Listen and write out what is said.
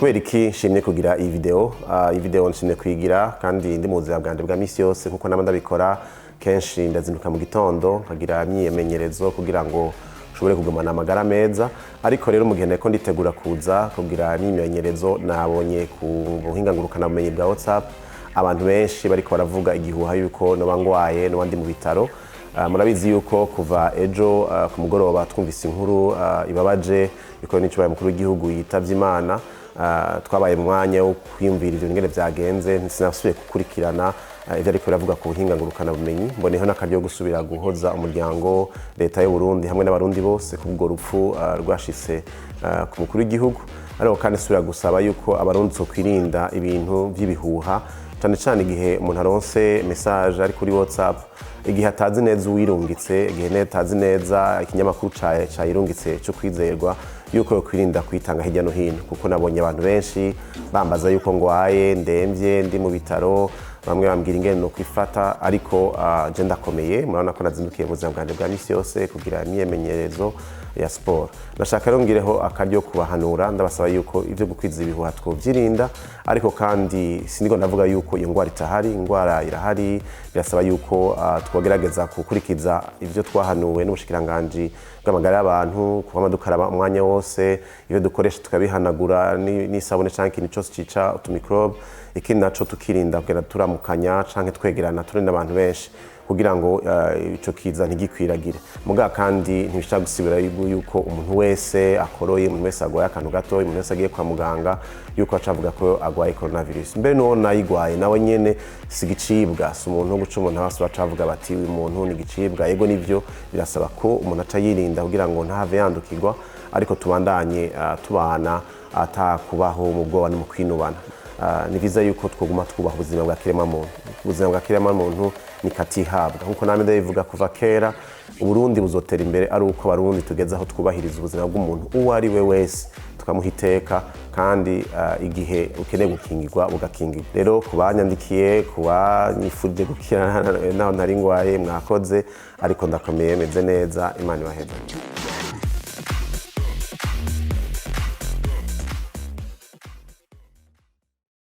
kubera iki nshimye kugira iyi video nshimye kwigira kandi ndi mu buzima bwanje bwa misi yose nkuko nama ndabikora kenshi ndazinduka mu gitondo nkagira imyimenyerezo kugira ngo ushobore kugumana amagara meza ariko rero mu gihe nako nditegura kuza kugira imyimenyerezo nabonye ku buhinga ngurukana bumenyi bwa WhatsApp abantu benshi bariko baravuga igihuha yuko noba ngwaye no bandi mu bitaro. Murabizi yuko kuva ejo ku mugoroba twumvise inkuru ibabaje biko n'icubaye mukuru w'igihugu yitavye Imana. Twabaye mu mwanya wo kwiyumvira ivyo ngene vyagenze nsinasubiye gukurikirana ivyo ariko biravuga ku buhinga ngurukana bumenyi mboneho n'akaryo gusubira guhoza umuryango leta y'u Burundi hamwe n'abarundi bose kubwo rupfu rwashitse ku mukuru w'igihugu ariko kandi subira gusaba yuko abarundi zo kwirinda ibintu vy'ibihuha cyane cyane igihe umuntu aronse message ari kuri WhatsApp igihe atazi neza uwirungitse igihe netazi neza ikinyamakuru cayirungitse cyo kwizerwa yuko kwirinda kwitanga hirya no hino kuko nabonye abantu benshi bambaza yuko ngwaye ndemvye ndi mu bitaro bamwe bambwira ingene no kwifata ariko je ndakomeye murabona ko nazindukiye mu buzima bwanje bwa misi yose kugira imyimenyerezo ya sport. Nashaka rero ngireho akaryo kubahanura ndabasaba yuko ivyo gukwiza ibihuha twovyirinda ariko kandi sindigo ndavuga yuko iyo ngwara itahari ingwara irahari birasaba yuko twogerageza gukurikiza ivyo twahanuwe n'ubushikiranganje bw'amagara y'abantu kuba dukaraba umwanya wose ivyo dukoresha tukabihanagura n'isabune canke ikintu cyose cica utumikrobe ikindi naco tukirinda kugera turamukanya canke twegerana turinda abantu benshi kugira ngo ico kiza ntigikwiragire muga kandi ntibishaka gusibira yuko umuntu wese akoroye umuntu wese agwaye akantu gato umuntu wese agiye kwa muganga yuko acavuga ko agwaye coronavirus mbe no nayigwaye nawe nyene sigicibwa si umuntu guca umuntu abasura acavuga bati uyu muntu ni gicibwa yego nivyo birasaba ko umuntu aca yirinda kugira ngo ntahave yandukirwa ariko tubandanye tubana atakubaho mu bwoba no mu kwinubana. Ni vyiza yuko twoguma twubaha ubuzima bwa kiremwamuntu. Ubuzima bwa kiremwamuntu ni katihabwa nkuko namwe ndabivuga kuva kera Uburundi buzotera imbere ari uko Barundi tugeze aho twubahiriza ubuzima bw'umuntu uwo ari we wese tukamuha iteka kandi igihe ukeneye gukingirwa ugakingirwa. Rero kubanyandikiye kubanyifuje gukira naho ntari ngwaye mwakoze ariko ndakomeye meze neza Imana ibaheze.